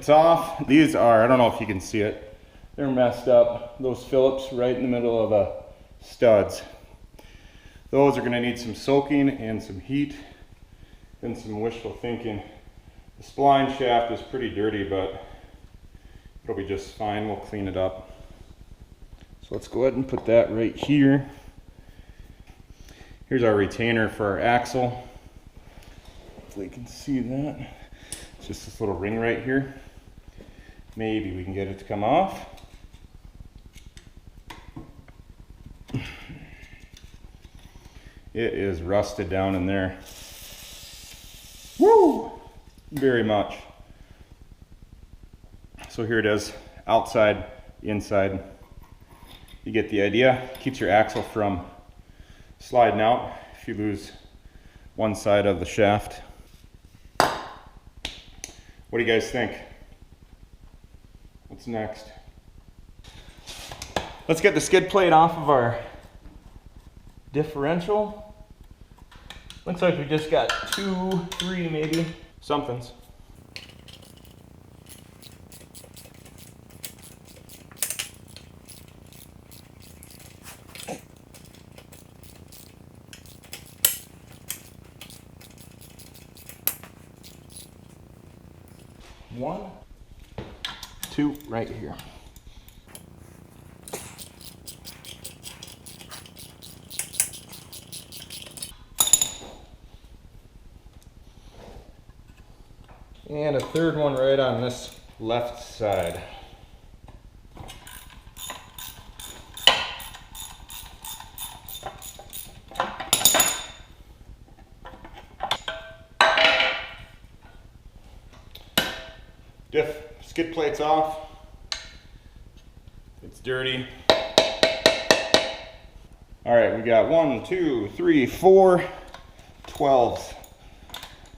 It's off. These are, I don't know if you can see it, they're messed up. Those Phillips right in the middle of the studs. Those are going to need some soaking and some heat and some wishful thinking. The spline shaft is pretty dirty, but it'll be just fine. We'll clean it up. So let's go ahead and put that right here. Here's our retainer for our axle. Hopefully you can see that. It's just this little ring right here. Maybe we can get it to come off. It is rusted down in there. Woo! Very much. So here it is, outside, inside. You get the idea. Keeps your axle from sliding out if you lose one side of the shaft. What do you guys think? What's next? Let's get the skid plate off of our differential. Looks like we just got 2, 3 maybe, somethings. One, 2 right here. And a third one right on this left side. Diff skid plate's off. It's dirty. All right, we got 1, 2, 3, 4 12s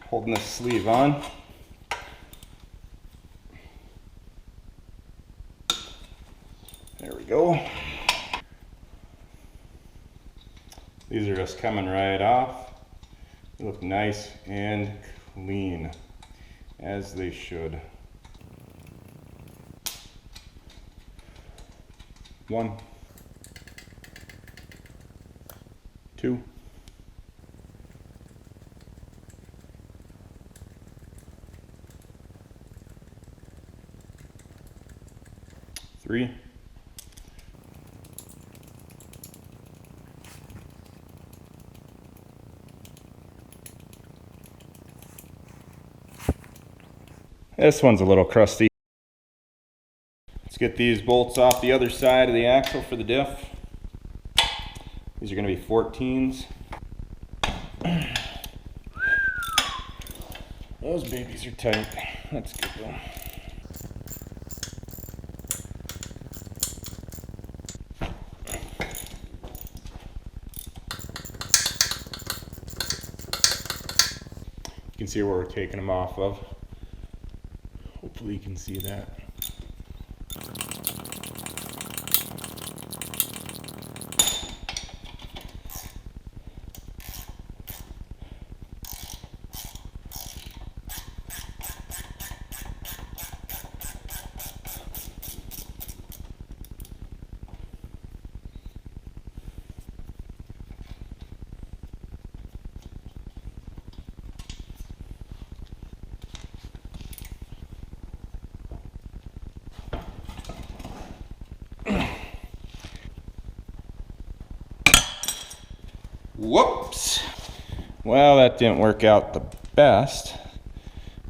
holding this sleeve on. There we go. These are just coming right off. They look nice and clean, as they should. 1, 2, 3, 4. This one's a little crusty. Let's get these bolts off the other side of the axle for the diff. These are going to be 14s. Those babies are tight. That's good though. You can see where we're taking them off of. Hopefully you can see that. Whoops! Well, that didn't work out the best,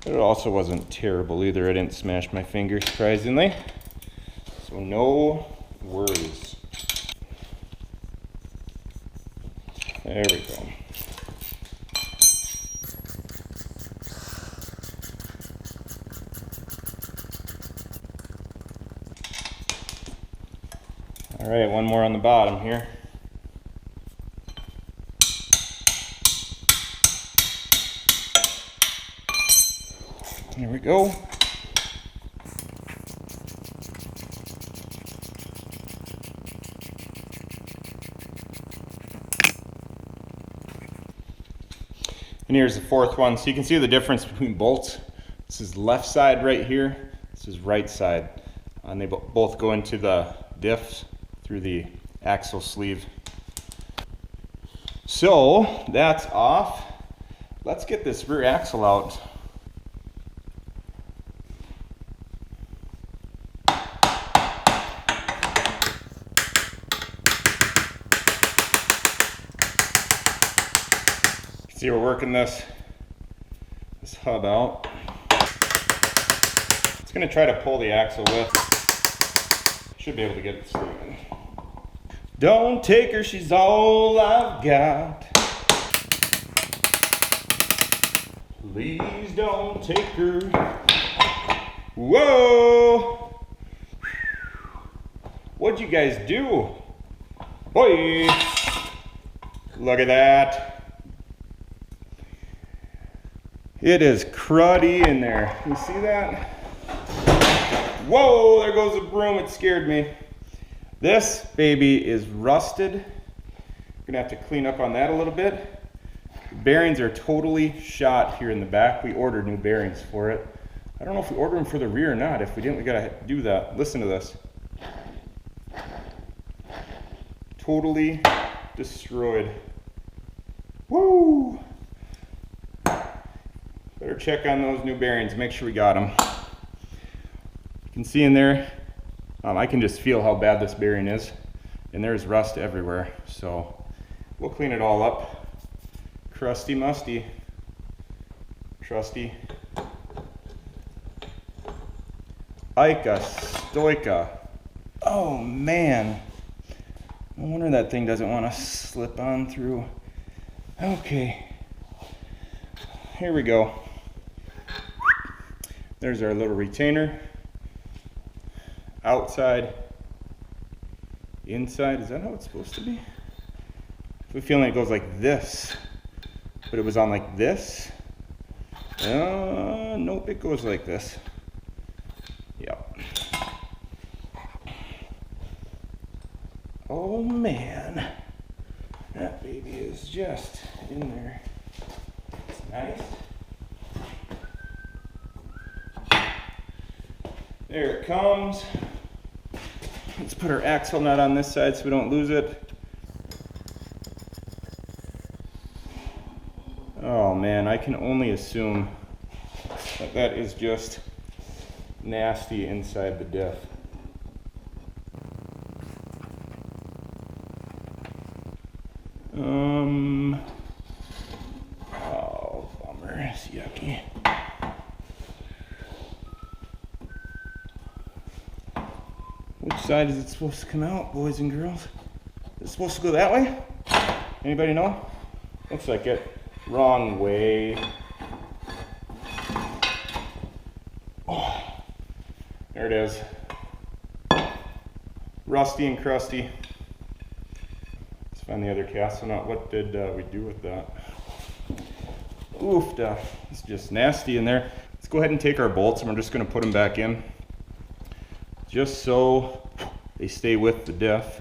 but it also wasn't terrible either. I didn't smash my finger, surprisingly. So no worries. There we go. All right, one more on the bottom here. There we go. And here's the fourth one. So you can see the difference between bolts. This is left side right here. This is right side. And they both go into the diffs through the axle sleeve. So that's off. Let's get this rear axle out. See, we're working this hub out. It's going to try to pull the axle with. Should be able to get it steaming. Don't take her, she's all I've got. Please don't take her. Whoa! What'd you guys do? Boy! Look at that. It is cruddy in there. You see that? Whoa, there goes the broom. It scared me. This baby is rusted. I'm gonna have to clean up on that a little bit. The bearings are totally shot here in the back. We ordered new bearings for it. I don't know if we ordered them for the rear or not. If we didn't, we gotta do that. Listen to this. Totally destroyed. Woo! Better check on those new bearings, make sure we got them. You can see in there, I can just feel how bad this bearing is, and there's rust everywhere. So we'll clean it all up. Crusty musty, trusty. Ica Stoica. Oh man, no wonder that thing doesn't want to slip on through. Okay, here we go. There's our little retainer. Outside, inside. Is that how it's supposed to be? I have a feeling it goes like this, but it was on like this. Nope, it goes like this. Yep. Oh man, that baby is just in there. It's nice. There it comes. Let's put our axle nut on this side so we don't lose it. Oh man, I can only assume that that is just nasty inside the diff. Oh, bummer, it's yucky. Which side is it supposed to come out, boys and girls? Is it supposed to go that way? Anybody know? Looks like it. Wrong way. Oh, there it is. Rusty and crusty. Let's find the other castle nut. What did we do with that? Oofda. It's just nasty in there. Let's go ahead and take our bolts and we're just going to put them back in, just so they stay with the diff.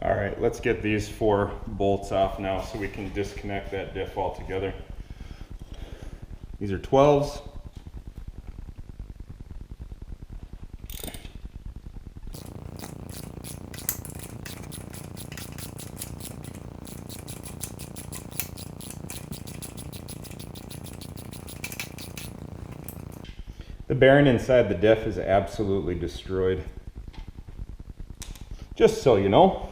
All right, let's get these 4 bolts off now so we can disconnect that diff altogether. These are 12s. The bearing inside the diff is absolutely destroyed. Just so you know.